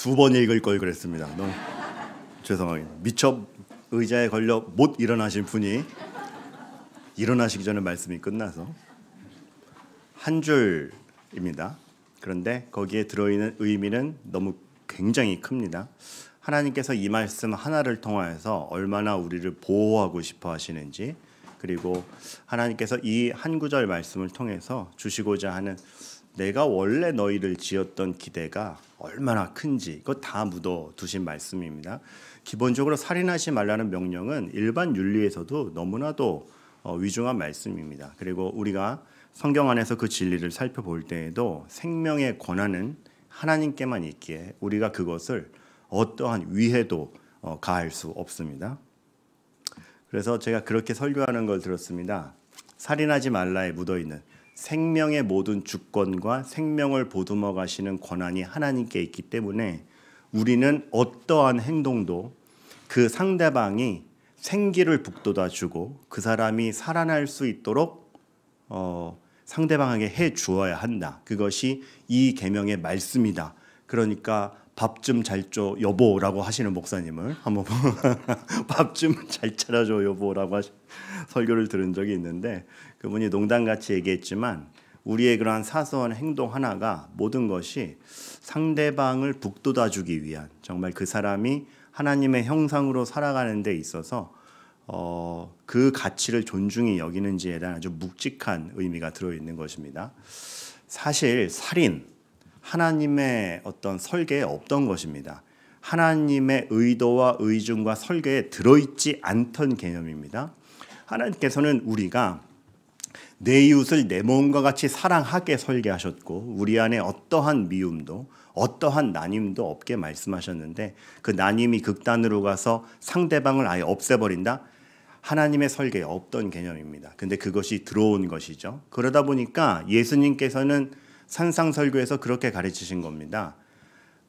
두 번 읽을 걸 그랬습니다. 너무 죄송하게 미처 의자에 걸려 못 일어나신 분이 일어나시기 전에 말씀이 끝나서 한 줄입니다. 그런데 거기에 들어있는 의미는 너무 굉장히 큽니다. 하나님께서 이 말씀 하나를 통하여서 얼마나 우리를 보호하고 싶어 하시는지, 그리고 하나님께서 이 한 구절 말씀을 통해서 주시고자 하는 내가 원래 너희를 지었던 기대가 얼마나 큰지 이거 다 묻어 두신 말씀입니다. 기본적으로 살인하지 말라는 명령은 일반 윤리에서도 너무나도 위중한 말씀입니다. 그리고 우리가 성경 안에서 그 진리를 살펴볼 때에도 생명의 권한은 하나님께만 있기에 우리가 그것을 어떠한 위해도 가할 수 없습니다. 그래서 제가 그렇게 설교하는 걸 들었습니다. 살인하지 말라에 묻어있는 생명의 모든 주권과 생명을 보듬어 가시는 권한이 하나님께 있기 때문에 우리는 어떠한 행동도 그 상대방이 생기를 북돋아 주고 그 사람이 살아날 수 있도록 상대방에게 해 주어야 한다. 그것이 이 계명의 말씀이다. 그러니까 밥 좀 잘 줘 여보라고 하시는 목사님을 한번 밥 좀 잘 차려줘 여보라고 설교를 들은 적이 있는데, 그분이 농담같이 얘기했지만 우리의 그러한 사소한 행동 하나가 모든 것이 상대방을 북돋아 주기 위한, 정말 그 사람이 하나님의 형상으로 살아가는 데 있어서 그 가치를 존중히 여기는지에 대한 아주 묵직한 의미가 들어있는 것입니다. 사실 살인, 하나님의 어떤 설계에 없던 것입니다. 하나님의 의도와 의중과 설계에 들어있지 않던 개념입니다. 하나님께서는 우리가 내 이웃을 내 몸과 같이 사랑하게 설계하셨고 우리 안에 어떠한 미움도 어떠한 나님도 없게 말씀하셨는데, 그 나님이 극단으로 가서 상대방을 아예 없애버린다? 하나님의 설계에 없던 개념입니다. 근데 그것이 들어온 것이죠. 그러다 보니까 예수님께서는 산상설교에서 그렇게 가르치신 겁니다.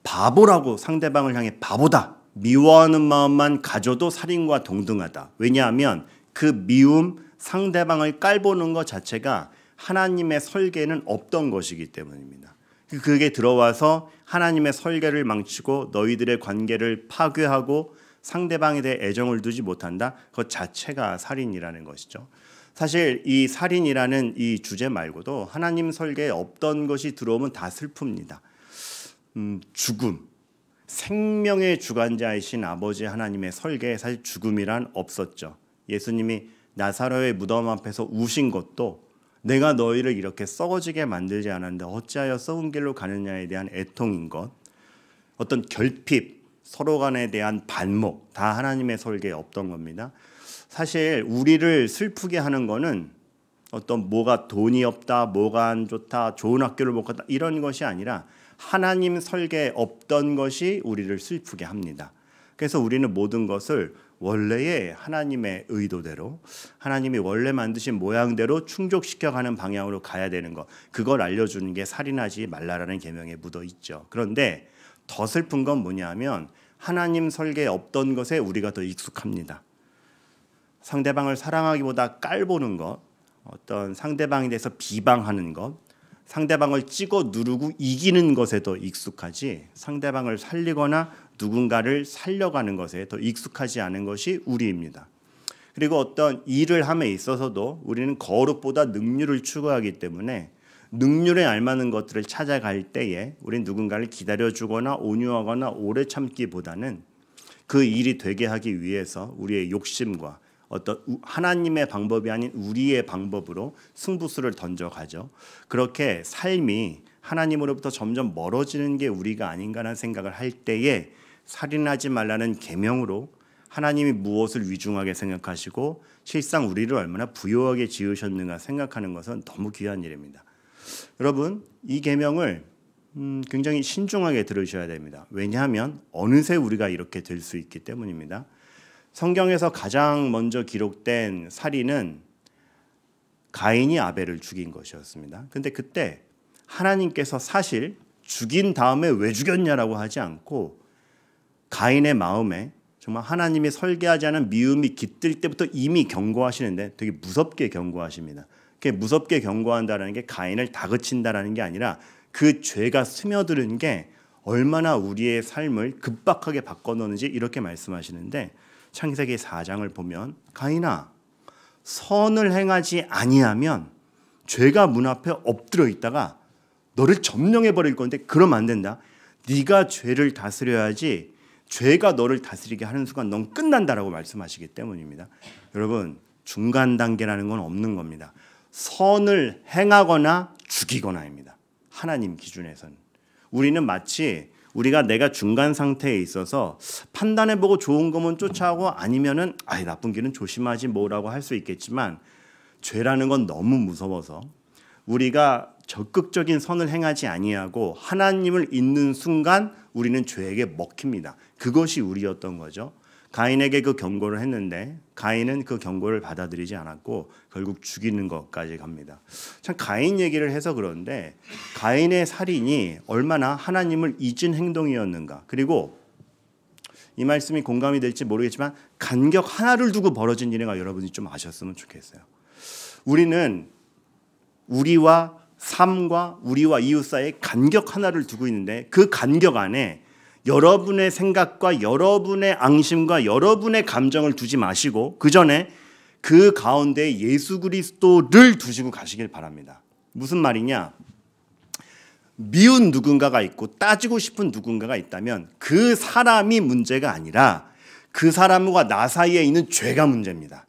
바보라고 상대방을 향해 바보다, 미워하는 마음만 가져도 살인과 동등하다. 왜냐하면 그 미움, 상대방을 깔보는 것 자체가 하나님의 설계는 없던 것이기 때문입니다. 그게 들어와서 하나님의 설계를 망치고 너희들의 관계를 파괴하고 상대방에 대해 애정을 두지 못한다. 그것 자체가 살인이라는 것이죠. 사실 이 살인이라는 이 주제 말고도 하나님 설계에 없던 것이 들어오면 다 슬픕니다. 죽음, 생명의 주관자이신 아버지 하나님의 설계에 사실 죽음이란 없었죠. 예수님이 나사로의 무덤 앞에서 우신 것도 내가 너희를 이렇게 썩어지게 만들지 않았는데 어찌하여 썩은 길로 가느냐에 대한 애통인 것, 어떤 결핍, 서로 간에 대한 반목, 다 하나님의 설계에 없던 겁니다. 사실 우리를 슬프게 하는 거는 어떤 뭐가 돈이 없다, 뭐가 안 좋다, 좋은 학교를 못 갔다 이런 것이 아니라 하나님 설계에 없던 것이 우리를 슬프게 합니다. 그래서 우리는 모든 것을 원래의 하나님의 의도대로, 하나님이 원래 만드신 모양대로 충족시켜가는 방향으로 가야 되는 것, 그걸 알려주는 게 살인하지 말라라는 계명에 묻어 있죠. 그런데 더 슬픈 건 뭐냐면 하나님 설계에 없던 것에 우리가 더 익숙합니다. 상대방을 사랑하기보다 깔보는 것, 어떤 상대방에 대해서 비방하는 것, 상대방을 찍어 누르고 이기는 것에 더 익숙하지 상대방을 살리거나 누군가를 살려가는 것에 더 익숙하지 않은 것이 우리입니다. 그리고 어떤 일을 함에 있어서도 우리는 거룩보다 능률을 추구하기 때문에 능률에 알맞는 것들을 찾아갈 때에 우리는 누군가를 기다려주거나 온유하거나 오래 참기보다는 그 일이 되게 하기 위해서 우리의 욕심과 어떤 하나님의 방법이 아닌 우리의 방법으로 승부수를 던져가죠. 그렇게 삶이 하나님으로부터 점점 멀어지는 게 우리가 아닌가라는 생각을 할 때에 살인하지 말라는 계명으로 하나님이 무엇을 위중하게 생각하시고 실상 우리를 얼마나 부요하게 지으셨는가 생각하는 것은 너무 귀한 일입니다. 여러분, 이 계명을 굉장히 신중하게 들으셔야 됩니다. 왜냐하면 어느새 우리가 이렇게 될 수 있기 때문입니다. 성경에서 가장 먼저 기록된 살인은 가인이 아벨을 죽인 것이었습니다. 근데 그때 하나님께서 사실 죽인 다음에 왜 죽였냐라고 하지 않고 가인의 마음에 정말 하나님이 설계하지 않은 미움이 깃들 때부터 이미 경고하시는데 되게 무섭게 경고하십니다. 그게 무섭게 경고한다는 게 가인을 다그친다라는 게 아니라 그 죄가 스며드는 게 얼마나 우리의 삶을 급박하게 바꿔놓는지 이렇게 말씀하시는데, 창세기 4장을 보면 가인아, 선을 행하지 아니하면 죄가 문 앞에 엎드려 있다가 너를 점령해 버릴 건데 그러면 안 된다. 네가 죄를 다스려야지 죄가 너를 다스리게 하는 순간 넌 끝난다라고 말씀하시기 때문입니다. 여러분, 중간 단계라는 건 없는 겁니다. 선을 행하거나 죽이거나입니다. 하나님 기준에서는. 우리는 마치 우리가 내가 중간 상태에 있어서 판단해보고 좋은 거면 쫓아가고 아니면은 나쁜 길은 조심하지 뭐라고 할 수 있겠지만, 죄라는 건 너무 무서워서 우리가 적극적인 선을 행하지 아니하고 하나님을 잊는 순간 우리는 죄에게 먹힙니다. 그것이 우리였던 거죠. 가인에게 그 경고를 했는데 가인은 그 경고를 받아들이지 않았고 결국 죽이는 것까지 갑니다. 참 가인 얘기를 해서 그런데 가인의 살인이 얼마나 하나님을 잊은 행동이었는가. 그리고 이 말씀이 공감이 될지 모르겠지만 간격 하나를 두고 벌어진 일인가 여러분이 좀 아셨으면 좋겠어요. 우리는 우리와 삶과 우리와 이웃 사이에 간격 하나를 두고 있는데 그 간격 안에 여러분의 생각과 여러분의 앙심과 여러분의 감정을 두지 마시고 그 전에 그 가운데 예수 그리스도를 두시고 가시길 바랍니다. 무슨 말이냐? 미운 누군가가 있고 따지고 싶은 누군가가 있다면 그 사람이 문제가 아니라 그 사람과 나 사이에 있는 죄가 문제입니다.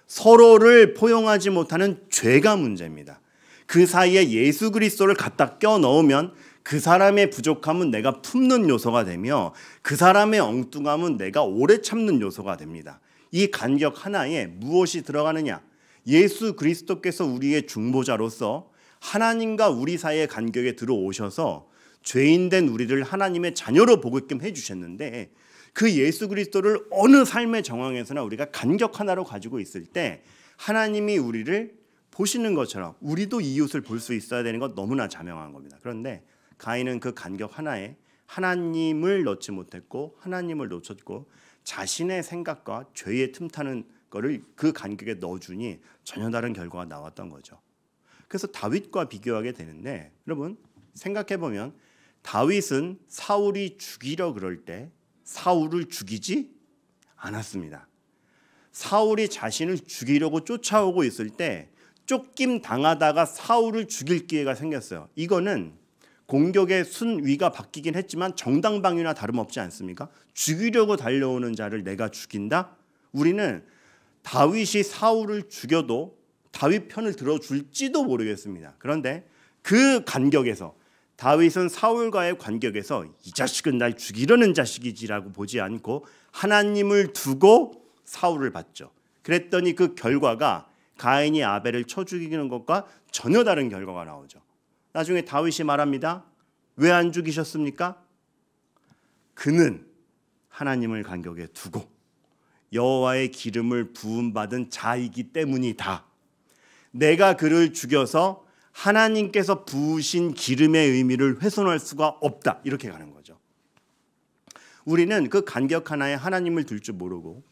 서로를 포용하지 못하는 죄가 문제입니다. 그 사이에 예수 그리스도를 갖다 껴 넣으면 그 사람의 부족함은 내가 품는 요소가 되며 그 사람의 엉뚱함은 내가 오래 참는 요소가 됩니다. 이 간격 하나에 무엇이 들어가느냐? 예수 그리스도께서 우리의 중보자로서 하나님과 우리 사이의 간격에 들어오셔서 죄인된 우리를 하나님의 자녀로 보게끔 해주셨는데, 그 예수 그리스도를 어느 삶의 정황에서나 우리가 간격 하나로 가지고 있을 때 하나님이 우리를 보시는 것처럼 우리도 이웃을 볼 수 있어야 되는 것 너무나 자명한 겁니다. 그런데 가인은 그 간격 하나에 하나님을 넣지 못했고 하나님을 놓쳤고 자신의 생각과 죄의 틈타는 거를 그 간격에 넣어주니 전혀 다른 결과가 나왔던 거죠. 그래서 다윗과 비교하게 되는데, 여러분 생각해보면 다윗은 사울이 죽이려 그럴 때 사울을 죽이지 않았습니다. 사울이 자신을 죽이려고 쫓아오고 있을 때 쫓김 당하다가 사울을 죽일 기회가 생겼어요. 이거는 공격의 순위가 바뀌긴 했지만 정당방위나 다름없지 않습니까? 죽이려고 달려오는 자를 내가 죽인다? 우리는 다윗이 사울을 죽여도 다윗 편을 들어줄지도 모르겠습니다. 그런데 그 간격에서 다윗은 사울과의 간격에서 이 자식은 날 죽이려는 자식이지라고 보지 않고 하나님을 두고 사울을 봤죠. 그랬더니 그 결과가 가인이 아벨을 쳐 죽이는 것과 전혀 다른 결과가 나오죠. 나중에 다윗이 말합니다. 왜 안 죽이셨습니까? 그는 하나님을 간격에 두고 여호와의 기름을 부음받은 자이기 때문이다. 내가 그를 죽여서 하나님께서 부으신 기름의 의미를 훼손할 수가 없다. 이렇게 가는 거죠. 우리는 그 간격 하나에 하나님을 둘 줄 모르고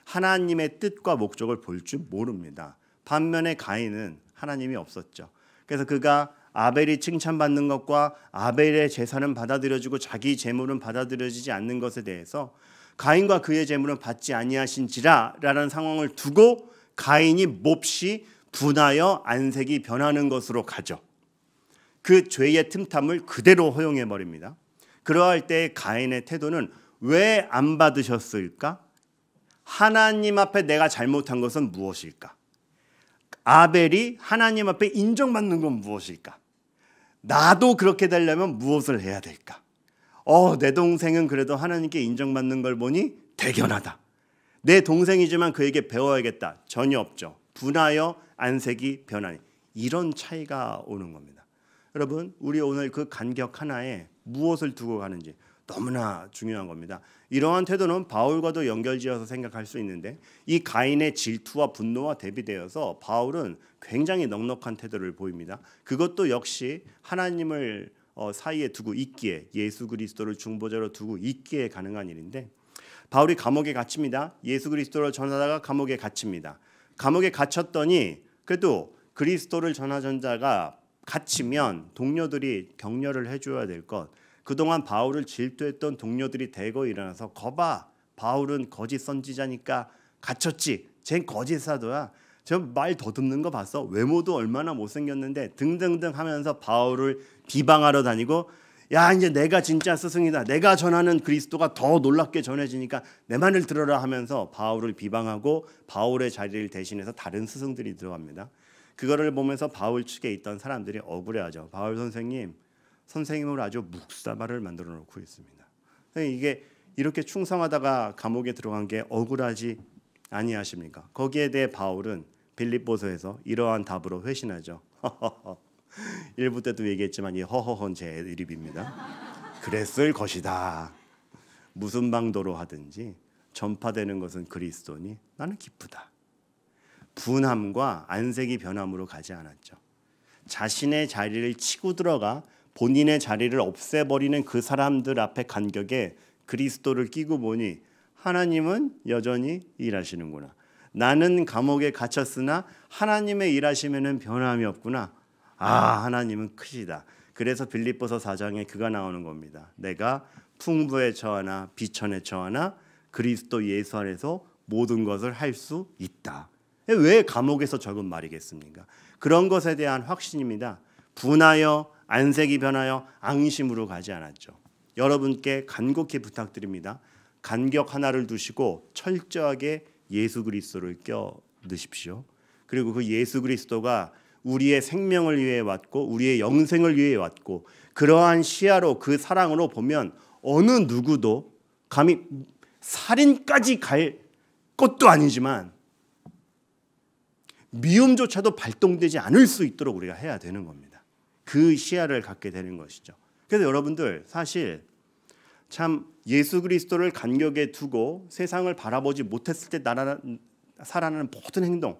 하나님의 뜻과 목적을 볼 줄 모릅니다. 반면에 가인은 하나님이 없었죠. 그래서 그가 아벨이 칭찬받는 것과 아벨의 제사는 받아들여지고 자기 제물은 받아들여지지 않는 것에 대해서 가인과 그의 제물은 받지 아니하신지라라는 상황을 두고 가인이 몹시 분하여 안색이 변하는 것으로 가죠. 그 죄의 틈탐을 그대로 허용해 버립니다. 그러할 때 가인의 태도는 왜 안 받으셨을까? 하나님 앞에 내가 잘못한 것은 무엇일까? 아벨이 하나님 앞에 인정받는 건 무엇일까? 나도 그렇게 되려면 무엇을 해야 될까? 내 동생은 그래도 하나님께 인정받는 걸 보니 대견하다. 내 동생이지만 그에게 배워야겠다. 전혀 없죠. 분하여 안색이 변하니 이런 차이가 오는 겁니다. 여러분, 우리 오늘 그 간격 하나에 무엇을 두고 가는지 너무나 중요한 겁니다. 이러한 태도는 바울과도 연결지어서 생각할 수 있는데, 이 가인의 질투와 분노와 대비되어서 바울은 굉장히 넉넉한 태도를 보입니다. 그것도 역시 하나님을 사이에 두고 있기에, 예수 그리스도를 중보자로 두고 있기에 가능한 일인데, 바울이 감옥에 갇힙니다. 예수 그리스도를 전하다가 감옥에 갇힙니다. 감옥에 갇혔더니 그래도 그리스도를 전하던 자가 갇히면 동료들이 격려를 해줘야 될 것, 그동안 바울을 질투했던 동료들이 대거 일어나서 거봐, 바울은 거짓 선지자니까 갇혔지. 쟨 거짓 사도야. 저 말 더듬는 거 봤어? 외모도 얼마나 못생겼는데 등등등 하면서 바울을 비방하러 다니고, 야 이제 내가 진짜 스승이다. 내가 전하는 그리스도가 더 놀랍게 전해지니까 내 말을 들어라 하면서 바울을 비방하고 바울의 자리를 대신해서 다른 스승들이 들어갑니다. 그거를 보면서 바울 측에 있던 사람들이 억울해하죠. 바울 선생님을 아주 묵사발을 만들어 놓고 있습니다. 이게 이렇게 충성하다가 감옥에 들어간 게 억울하지 아니하십니까? 거기에 대해 바울은 빌립보서에서 이러한 답으로 회신하죠. 1부 때도 얘기했지만 이 허허헌 제 애드립입니다. 그랬을 것이다. 무슨 방도로 하든지 전파되는 것은 그리스도니 나는 기쁘다. 분함과 안색이 변함으로 가지 않았죠. 자신의 자리를 치고 들어가 본인의 자리를 없애버리는 그 사람들 앞에 간격에 그리스도를 끼고 보니 하나님은 여전히 일하시는구나. 나는 감옥에 갇혔으나 하나님의 일하심에는 변함이 없구나. 하나님은 크시다. 그래서 빌립보서 4장에 그가 나오는 겁니다. 내가 풍부에 처하나 비천에 처하나 그리스도 예수 안에서 모든 것을 할 수 있다. 왜 감옥에서 적은 말이겠습니까? 그런 것에 대한 확신입니다. 분하여 안색이 변하여 앙심으로 가지 않았죠. 여러분께 간곡히 부탁드립니다. 간격 하나를 두시고 철저하게 예수 그리스도를 껴넣으십시오. 그리고 그 예수 그리스도가 우리의 생명을 위해 왔고 우리의 영생을 위해 왔고 그러한 시야로 그 사랑으로 보면 어느 누구도 감히 살인까지 갈 것도 아니지만 미움조차도 발동되지 않을 수 있도록 우리가 해야 되는 겁니다. 그 시야를 갖게 되는 것이죠. 그래서 여러분들 사실 참 예수 그리스도를 간격에 두고 세상을 바라보지 못했을 때 살아나는 모든 행동,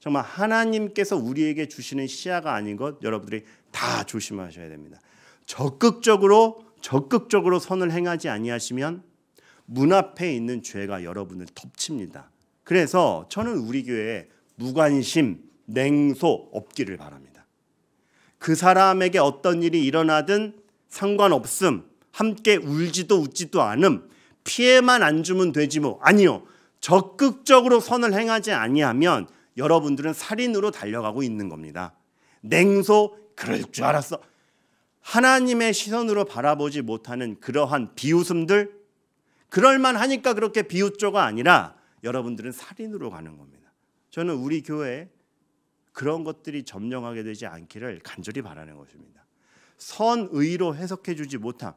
정말 하나님께서 우리에게 주시는 시야가 아닌 것 여러분들이 다 조심하셔야 됩니다. 적극적으로 선을 행하지 아니하시면 문 앞에 있는 죄가 여러분을 덮칩니다. 그래서 저는 우리 교회에 무관심, 냉소 없기를 바랍니다. 그 사람에게 어떤 일이 일어나든 상관없음, 함께 울지도 웃지도 않음, 피해만 안 주면 되지 뭐. 아니요. 적극적으로 선을 행하지 아니하면 여러분들은 살인으로 달려가고 있는 겁니다. 냉소, 그럴 줄 알았어. 하나님의 시선으로 바라보지 못하는 그러한 비웃음들, 그럴만 하니까 그렇게 비웃조가 아니라 여러분들은 살인으로 가는 겁니다. 저는 우리 교회에 그런 것들이 점령하게 되지 않기를 간절히 바라는 것입니다. 선의로 해석해 주지 못함.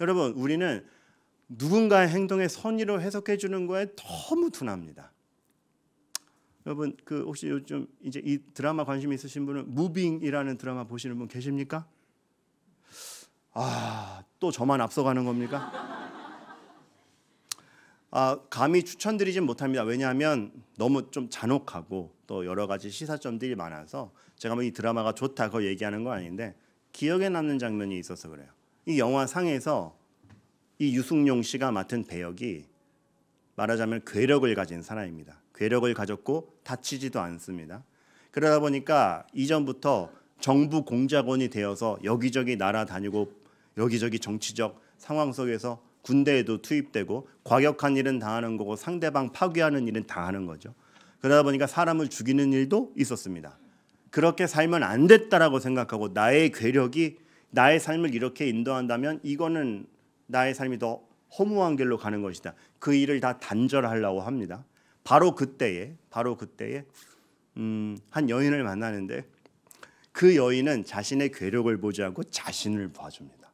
여러분, 우리는 누군가의 행동에 선의로 해석해 주는 거에 너무 둔합니다. 여러분, 그 혹시 요즘 이제 이 드라마 관심 있으신 분은 무빙이라는 드라마 보시는 분 계십니까? 또 저만 앞서가는 겁니까? 감히 추천드리진 못합니다. 왜냐하면 너무 좀 잔혹하고 또 여러 가지 시사점들이 많아서 제가 뭐 이 드라마가 좋다 그거 얘기하는 건 아닌데 기억에 남는 장면이 있어서 그래요. 이 영화 상에서 이 유승용 씨가 맡은 배역이 말하자면 괴력을 가진 사람입니다. 괴력을 가졌고 다치지도 않습니다. 그러다 보니까 이전부터 정부 공작원이 되어서 여기저기 날아다니고 여기저기 정치적 상황 속에서 군대에도 투입되고 과격한 일은 다 하는 거고 상대방 파괴하는 일은 다 하는 거죠. 그러다 보니까 사람을 죽이는 일도 있었습니다. 그렇게 살면 안 됐다라고 생각하고 나의 괴력이 나의 삶을 이렇게 인도한다면 이거는 나의 삶이 더 허무한 길로 가는 것이다. 그 일을 다 단절하려고 합니다. 바로 그때에 한 여인을 만나는데 그 여인은 자신의 괴력을 보지 않고 자신을 봐줍니다.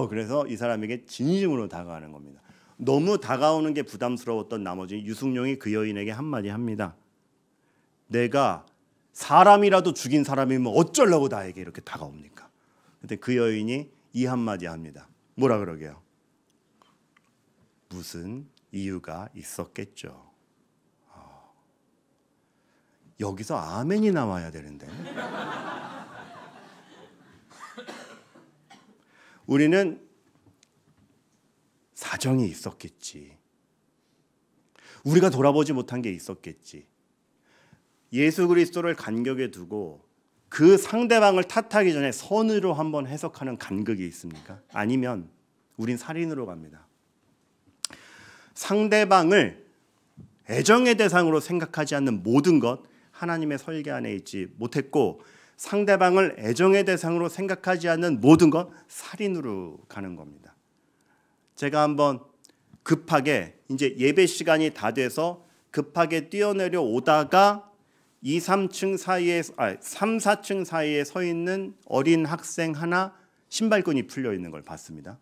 그래서 이 사람에게 진심으로 다가가는 겁니다. 너무 다가오는 게 부담스러웠던 나머지 유승용이 그 여인에게 한마디 합니다. 내가 사람이라도 죽인 사람이면 어쩌려고 나에게 이렇게 다가옵니까? 근데 그 여인이 이 한마디 합니다. 뭐라 그러게요? 무슨 이유가 있었겠죠. 여기서 아멘이 나와야 되는데 우리는 사정이 있었겠지. 우리가 돌아보지 못한 게 있었겠지. 예수 그리스도를 간격에 두고 그 상대방을 탓하기 전에 선으로 한번 해석하는 간극이 있습니까? 아니면 우린 살인으로 갑니다. 상대방을 애정의 대상으로 생각하지 않는 모든 것 하나님의 설계 안에 있지 못했고, 상대방을 애정의 대상으로 생각하지 않는 모든 것 살인으로 가는 겁니다. 제가 한번 급하게 이제 예배 시간이 다 돼서 급하게 뛰어내려 오다가 2, 3층 사이에 3, 4층 사이에 서 있는 어린 학생 하나 신발끈이 풀려 있는 걸 봤습니다.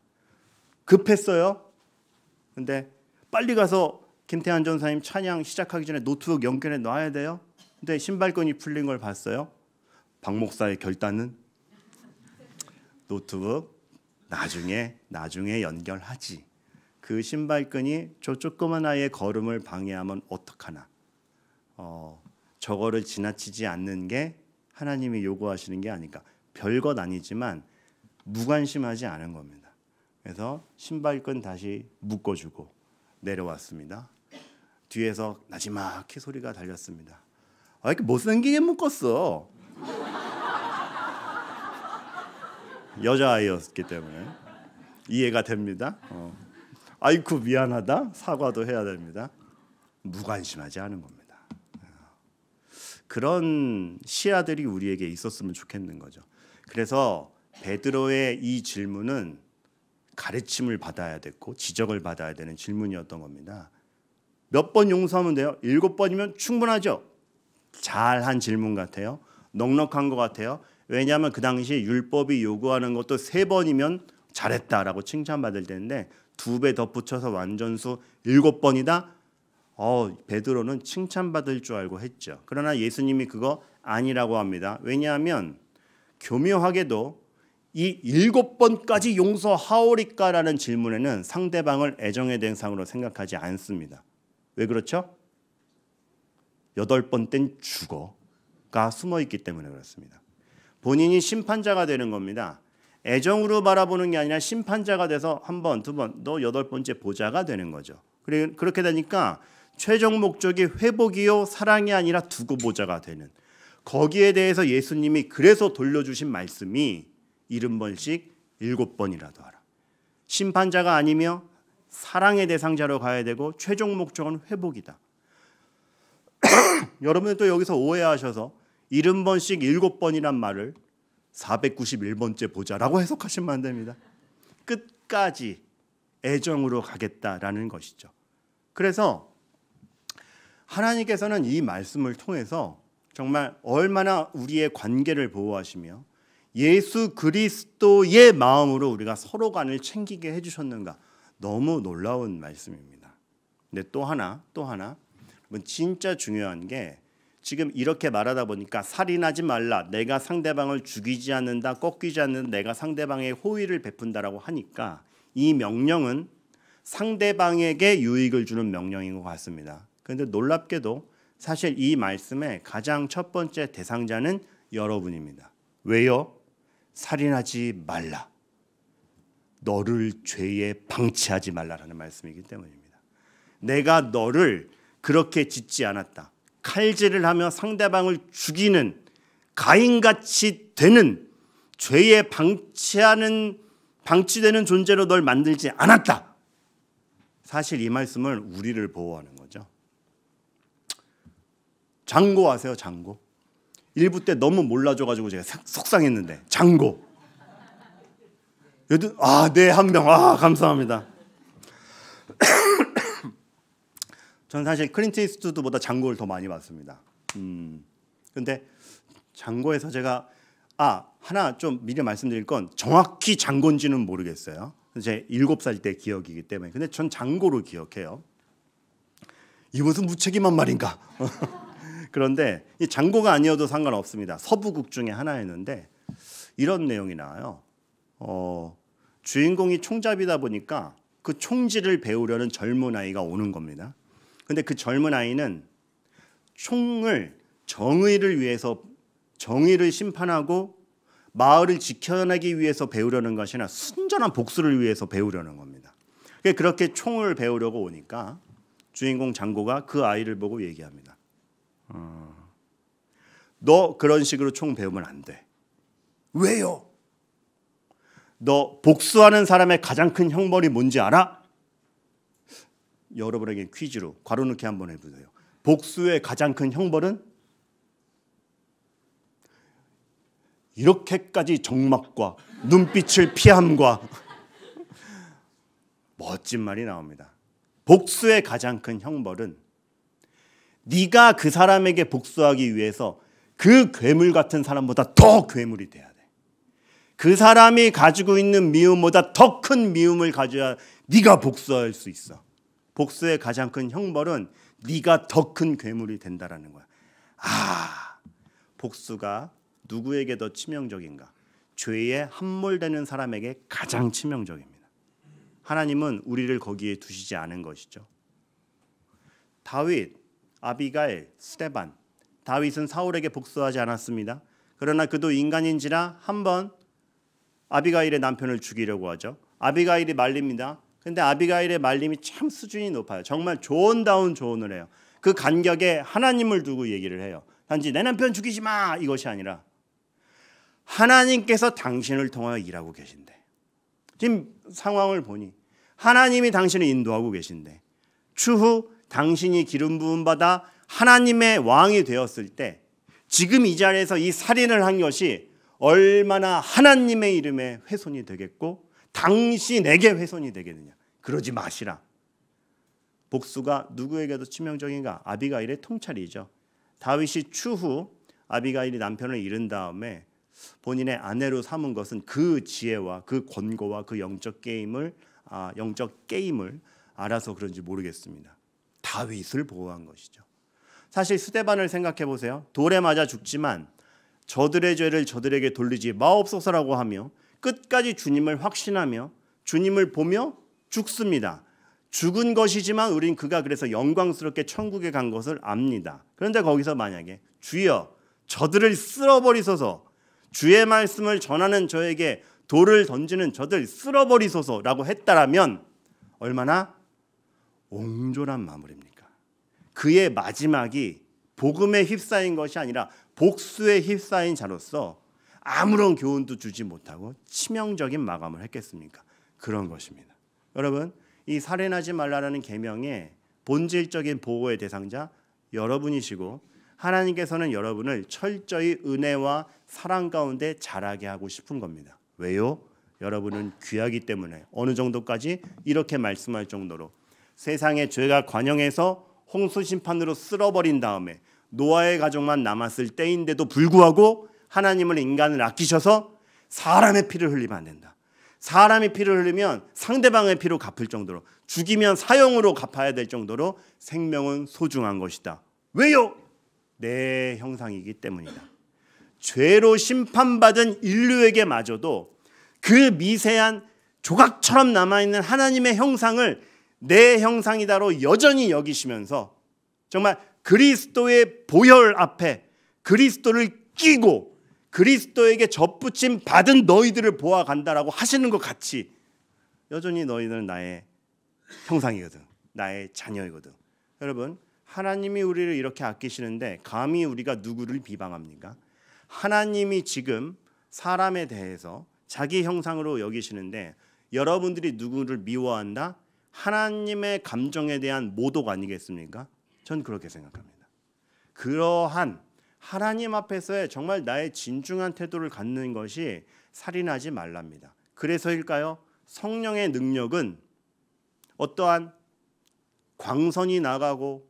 급했어요. 근데 빨리 가서 김태환 전사님 찬양 시작하기 전에 노트북 연결해 놔야 돼요. 근데 신발끈이 풀린 걸 봤어요. 박 목사의 결단은 노트북 나중에 연결하지. 그 신발끈이 저 조그만 아이의 걸음을 방해하면 어떡하나. 저거를 지나치지 않는 게 하나님이 요구하시는 게 아닌가. 별것 아니지만 무관심하지 않은 겁니다. 그래서 신발끈 다시 묶어주고 내려왔습니다. 뒤에서 나지막히 소리가 달렸습니다. 아, 이렇게 못생기게 묶었어. 여자아이였기 때문에 이해가 됩니다. 아이쿠 미안하다. 사과도 해야 됩니다. 무관심하지 않은 겁니다. 그런 시야들이 우리에게 있었으면 좋겠는 거죠. 그래서 베드로의 이 질문은 가르침을 받아야 됐고 지적을 받아야 되는 질문이었던 겁니다. 몇 번 용서하면 돼요? 7번이면 충분하죠. 잘한 질문 같아요. 넉넉한 것 같아요. 왜냐하면 그 당시 율법이 요구하는 것도 3번이면 잘했다라고 칭찬받을 텐데 2배 덧붙여서 완전수 7번이다. 베드로는 칭찬받을 줄 알고 했죠. 그러나 예수님이 그거 아니라고 합니다. 왜냐하면 교묘하게도 이 7번까지 용서하오리까라는 질문에는 상대방을 애정의 대상으로 생각하지 않습니다. 왜 그렇죠? 8번 땐 죽어가 숨어있기 때문에 그렇습니다. 본인이 심판자가 되는 겁니다. 애정으로 바라보는 게 아니라 심판자가 돼서 1번, 2번, 너 8번째 보자가 되는 거죠. 그렇게 되니까 최종 목적이 회복이요 사랑이 아니라 두고 보자가 되는, 거기에 대해서 예수님이 그래서 돌려주신 말씀이 70번씩 7번이라도 하라. 심판자가 아니며 사랑의 대상자로 가야 되고 최종 목적은 회복이다. 여러분은 또 여기서 오해하셔서 70번씩 7번이란 말을 491번째 보자라고 해석하시면 안 됩니다. 끝까지 애정으로 가겠다라는 것이죠. 그래서 하나님께서는 이 말씀을 통해서 정말 얼마나 우리의 관계를 보호하시며 예수 그리스도의 마음으로 우리가 서로 간을 챙기게 해주셨는가, 너무 놀라운 말씀입니다. 근데 또 하나 진짜 중요한 게, 지금 이렇게 말하다 보니까 살인하지 말라, 내가 상대방을 죽이지 않는다, 꺾이지 않는 내가 상대방의 호의를 베푼다라고 하니까 이 명령은 상대방에게 유익을 주는 명령인 것 같습니다. 그런데 놀랍게도 사실 이 말씀의 가장 첫 번째 대상자는 여러분입니다. 왜요? 살인하지 말라, 너를 죄에 방치하지 말라라는 말씀이기 때문입니다. 내가 너를 그렇게 짓지 않았다. 칼질을 하며 상대방을 죽이는 가인같이 되는 죄에 방치되는 존재로 널 만들지 않았다. 사실 이 말씀은 우리를 보호하는 거죠. 장고 아세요? 장고. 일부 때 너무 몰라줘가지고 제가 속상했는데, 장고. 여튼 네, 한 병. 감사합니다. 저는 사실 클린트 이스트우드보다 장고를 더 많이 봤습니다. 근데 장고에서 제가 하나 좀 미리 말씀드릴 건, 정확히 장고인지는 모르겠어요. 제 7살 때 기억이기 때문에. 근데 전 장고로 기억해요. 이 무슨 무책임한 말인가. 그런데 이 장고가 아니어도 상관없습니다. 서부극 중에 하나였는데 이런 내용이 나와요. 주인공이 총잡이다 보니까 그 총질을 배우려는 젊은 아이가 오는 겁니다. 근데 그 젊은 아이는 총을 정의를 위해서, 정의를 심판하고 마을을 지켜내기 위해서 배우려는 것이 아니라 순전한 복수를 위해서 배우려는 겁니다. 그렇게 총을 배우려고 오니까 주인공 장고가 그 아이를 보고 얘기합니다. 너 그런 식으로 총 배우면 안 돼. 왜요? 너 복수하는 사람의 가장 큰 형벌이 뭔지 알아? 여러분에게 퀴즈로 괄호넣기 한번 해보세요. 복수의 가장 큰 형벌은? 이렇게까지 적막과 눈빛을 피함과 멋진 말이 나옵니다. 복수의 가장 큰 형벌은 네가 그 사람에게 복수하기 위해서 그 괴물 같은 사람보다 더 괴물이 돼야 돼. 그 사람이 가지고 있는 미움보다 더 큰 미움을 가져야 네가 복수할 수 있어. 복수의 가장 큰 형벌은 네가 더 큰 괴물이 된다라는 거야. 복수가 누구에게 더 치명적인가? 죄에 함몰되는 사람에게 가장 치명적입니다. 하나님은 우리를 거기에 두시지 않은 것이죠. 다윗, 아비가일, 스데반. 다윗은 사울에게 복수하지 않았습니다. 그러나 그도 인간인지라 한번 아비가일의 남편을 죽이려고 하죠. 아비가일이 말립니다. 근데 아비가일의 말림이 참 수준이 높아요. 정말 조언다운 조언을 해요. 그 간격에 하나님을 두고 얘기를 해요. 단지 내 남편 죽이지 마 이것이 아니라 하나님께서 당신을 통하여 일하고 계신데, 지금 상황을 보니 하나님이 당신을 인도하고 계신데, 추후 당신이 기름 부음 받아 하나님의 왕이 되었을 때 지금 이 자리에서 이 살인을 한 것이 얼마나 하나님의 이름에 훼손이 되겠고 당신에게 훼손이 되겠느냐. 그러지 마시라. 복수가 누구에게도 치명적인가? 아비가일의 통찰이죠. 다윗이 추후 아비가일이 남편을 잃은 다음에 본인의 아내로 삼은 것은 그 지혜와 그 권고와 그 영적 게임을 알아서 그런지 모르겠습니다. 다윗을 보호한 것이죠. 사실 스데반을 생각해 보세요. 돌에 맞아 죽지만 저들의 죄를 저들에게 돌리지 마옵소서라고 하며 끝까지 주님을 확신하며 주님을 보며 죽습니다. 죽은 것이지만 우린 그가 그래서 영광스럽게 천국에 간 것을 압니다. 그런데 거기서 만약에 주여 저들을 쓸어버리소서, 주의 말씀을 전하는 저에게 돌을 던지는 저들 쓸어버리소서라고 했다라면 얼마나 옹졸한 마무리입니까? 그의 마지막이 복음에 휩싸인 것이 아니라 복수에 휩싸인 자로서 아무런 교훈도 주지 못하고 치명적인 마감을 했겠습니까? 그런 것입니다. 여러분, 이 살인하지 말라라는 계명의 본질적인 보호의 대상자 여러분이시고 하나님께서는 여러분을 철저히 은혜와 사랑 가운데 자라게 하고 싶은 겁니다. 왜요? 여러분은 귀하기 때문에. 어느 정도까지? 이렇게 말씀할 정도로 세상의 죄가 관영해서 홍수 심판으로 쓸어버린 다음에 노아의 가족만 남았을 때인데도 불구하고 하나님은 인간을 아끼셔서 사람의 피를 흘리면 안 된다. 사람이 피를 흘리면 상대방의 피로 갚을 정도로, 죽이면 사형으로 갚아야 될 정도로 생명은 소중한 것이다. 왜요? 내 형상이기 때문이다. 죄로 심판받은 인류에게 마저도 그 미세한 조각처럼 남아있는 하나님의 형상을 내 형상이다로 여전히 여기시면서 정말 그리스도의 보혈 앞에 그리스도를 끼고 그리스도에게 접붙임 받은 너희들을 보아간다라고 하시는 것 같이 여전히 너희는 나의 형상이거든, 나의 자녀이거든. 여러분, 하나님이 우리를 이렇게 아끼시는데 감히 우리가 누구를 비방합니까? 하나님이 지금 사람에 대해서 자기 형상으로 여기시는데 여러분들이 누구를 미워한다? 하나님의 감정에 대한 모독 아니겠습니까? 전 그렇게 생각합니다. 그러한 하나님 앞에서의 정말 나의 진중한 태도를 갖는 것이 살인하지 말랍니다. 그래서일까요? 성령의 능력은 어떠한 광선이 나가고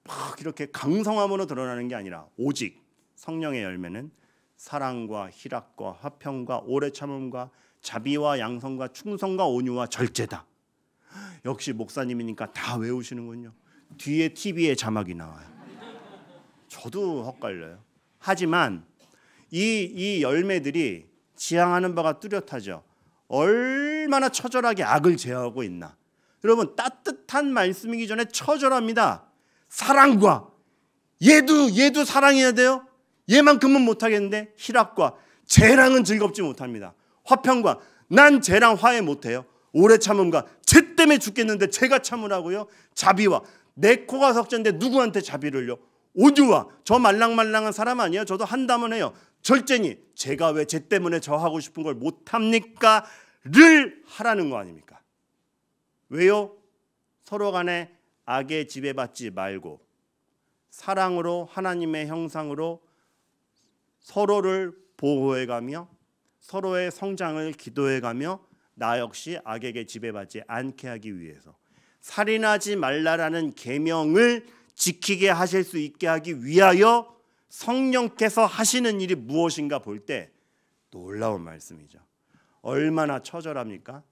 막 이렇게 강성함으로 드러나는 게 아니라 오직 성령의 열매는 사랑과 희락과 화평과 오래 참음과 자비와 양성과 충성과 온유와 절제다. 역시 목사님이니까 다 외우시는군요. 뒤에 TV에 자막이 나와요. 저도 헛갈려요. 하지만 이 열매들이 지향하는 바가 뚜렷하죠. 얼마나 처절하게 악을 제어하고 있나. 여러분, 따뜻한 말씀이기 전에 처절합니다. 사랑과 얘도 사랑해야 돼요. 얘만큼은 못하겠는데 희락과 쟤랑은 즐겁지 못합니다. 화평과 난 쟤랑 화해 못해요. 오래 참음과 쟤 때문에 죽겠는데 쟤가 참으라고요. 자비와 내 코가 석잔데 누구한테 자비를요. 오듀와 저 말랑말랑한 사람 아니에요? 저도 한다면 해요. 절제니 제가 왜 쟤 때문에 저 하고 싶은 걸 못합니까? 를 하라는 거 아닙니까? 왜요? 서로 간에 악에 지배받지 말고 사랑으로 하나님의 형상으로 서로를 보호해가며 서로의 성장을 기도해가며 나 역시 악에게 지배받지 않게 하기 위해서 살인하지 말라라는 계명을 지키게 하실 수 있게 하기 위하여 성령께서 하시는 일이 무엇인가 볼 때 놀라운 말씀이죠. 얼마나 처절합니까?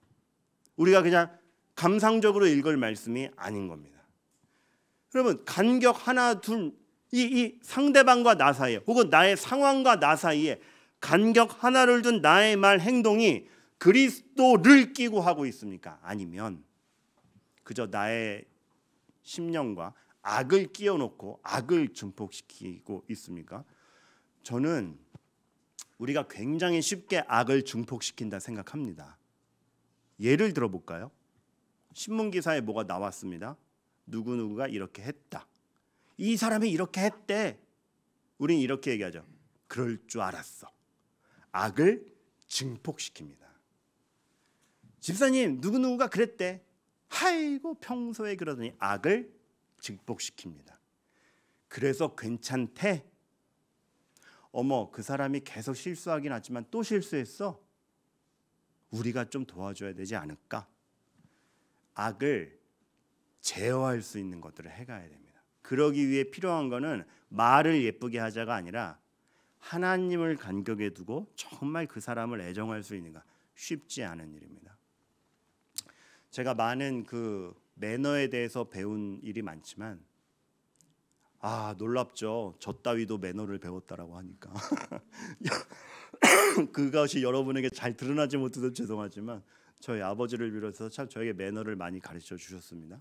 우리가 그냥 감상적으로 읽을 말씀이 아닌 겁니다. 여러분, 간격 하나 둘, 이 상대방과 나 사이에 혹은 나의 상황과 나 사이에 간격 하나를 둔 나의 말 행동이 그리스도를 끼고 하고 있습니까? 아니면 그저 나의 심령과 악을 끼워놓고 악을 증폭시키고 있습니까? 저는 우리가 굉장히 쉽게 악을 증폭시킨다 생각합니다. 예를 들어볼까요? 신문기사에 뭐가 나왔습니다. 누구누구가 이렇게 했다. 이 사람이 이렇게 했대. 우린 이렇게 얘기하죠. 그럴 줄 알았어. 악을 증폭시킵니다. 집사님 누구누구가 그랬대. 아이고 평소에 그러더니 악을 증폭시킵니다. 그래서 괜찮대. 어머 그 사람이 계속 실수하긴 하지만 또 실수했어. 우리가 좀 도와줘야 되지 않을까? 악을 제어할 수 있는 것들을 해가야 됩니다. 그러기 위해 필요한 거는 말을 예쁘게 하자가 아니라 하나님을 간격에 두고 정말 그 사람을 애정할 수 있는가 쉽지 않은 일입니다. 제가 많은 그 매너에 대해서 배운 일이 많지만 놀랍죠. 저 따위도 매너를 배웠다라고 하니까 그것이 여러분에게 잘 드러나지 못해서 죄송하지만 저희 아버지를 비롯해서 참 저에게 매너를 많이 가르쳐 주셨습니다.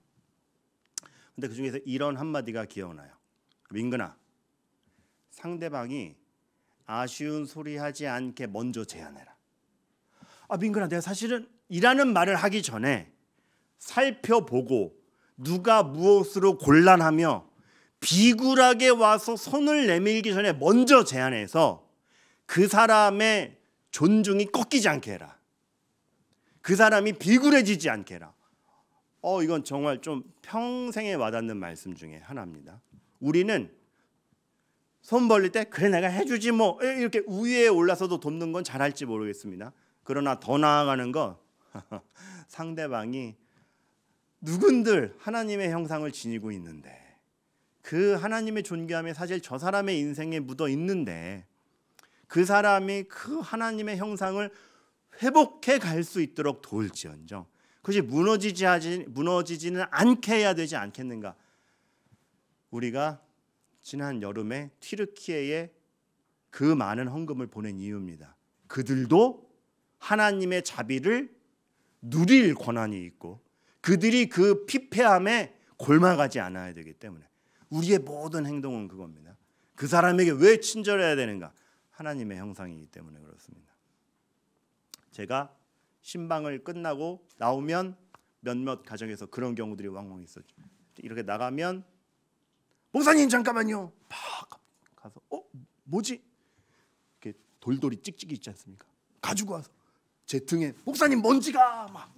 근데 그중에서 이런 한마디가 기억나요. 민근아, 상대방이 아쉬운 소리 하지 않게 먼저 제안해라. 민근아, 내가 사실은 이라는 말을 하기 전에 살펴보고 누가 무엇으로 곤란하며 비굴하게 와서 손을 내밀기 전에 먼저 제안해서 그 사람의 존중이 꺾이지 않게 해라. 그 사람이 비굴해지지 않게 해라. 이건 정말 좀 평생에 와닿는 말씀 중에 하나입니다. 우리는 손 벌릴 때 그래 내가 해주지 뭐 이렇게 우위에 올라서도 돕는 건 잘할지 모르겠습니다. 그러나 더 나아가는 건 상대방이 누군들 하나님의 형상을 지니고 있는데 그 하나님의 존귀함이 사실 저 사람의 인생에 묻어 있는데 그 사람이 그 하나님의 형상을 회복해 갈 수 있도록 도울지언정 그것이 무너지지는 않게 해야 되지 않겠는가. 우리가 지난 여름에 튀르키예에 그 많은 헌금을 보낸 이유입니다. 그들도 하나님의 자비를 누릴 권한이 있고 그들이 그 피폐함에 골마가지 않아야 되기 때문에 우리의 모든 행동은 그겁니다. 그 사람에게 왜 친절해야 되는가? 하나님의 형상이기 때문에 그렇습니다. 제가 신방을 끝나고 나오면 몇몇 가정에서 그런 경우들이 왕왕 있었죠. 이렇게 나가면 목사님 잠깐만요. 막 가서 뭐지? 이렇게 돌돌이 찍찍이 있지 않습니까? 가지고 와서 제 등에 목사님 먼지가 막.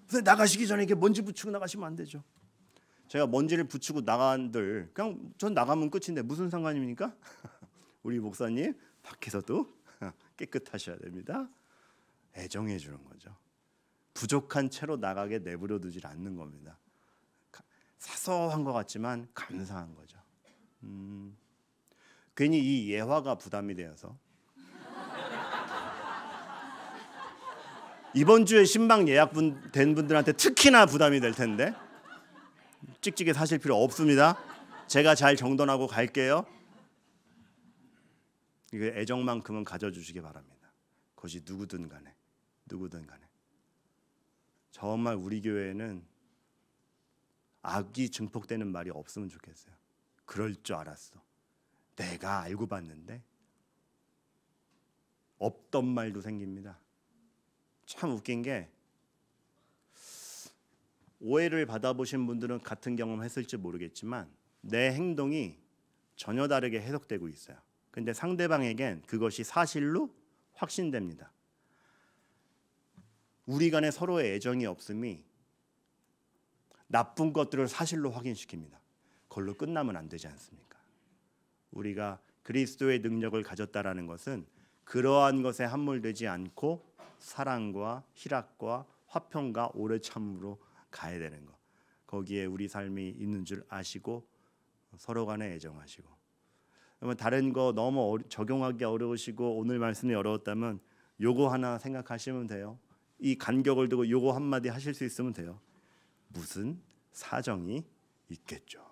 그래서 나가시기 전에 이렇게 먼지 붙이고 나가시면 안 되죠. 제가 먼지를 붙이고 나간들 그냥 전 나가면 끝인데 무슨 상관입니까? 우리 목사님 밖에서도 깨끗하셔야 됩니다. 애정해 주는 거죠. 부족한 채로 나가게 내버려 두질 않는 겁니다. 사소한 것 같지만 감사한 거죠. 괜히 이 예화가 부담이 되어서 이번 주에 신방 예약 된 분들한테 특히나 부담이 될 텐데 찍찍이 사실 필요 없습니다. 제가 잘 정돈하고 갈게요. 이거 애정만큼은 가져주시기 바랍니다. 그것이 누구든 간에 정말 우리 교회에는 악이 증폭되는 말이 없으면 좋겠어요. 그럴 줄 알았어. 내가 알고 봤는데 없던 말도 생깁니다. 참 웃긴 게 오해를 받아보신 분들은 같은 경험했을지 모르겠지만 내 행동이 전혀 다르게 해석되고 있어요. 근데 상대방에겐 그것이 사실로 확신됩니다. 우리 간에 서로의 애정이 없음이 나쁜 것들을 사실로 확인시킵니다. 그걸로 끝나면 안 되지 않습니까? 우리가 그리스도의 능력을 가졌다라는 것은 그러한 것에 함몰되지 않고 사랑과 희락과 화평과 오래 참음으로 가야 되는 것. 거기에 우리 삶이 있는 줄 아시고 서로 간에 애정하시고. 그러면 다른 거 너무 적용하기 어려우시고 오늘 말씀이 어려웠다면 요거 하나 생각하시면 돼요. 이 간격을 두고 요거 한마디 하실 수 있으면 돼요. 무슨 사정이 있겠죠.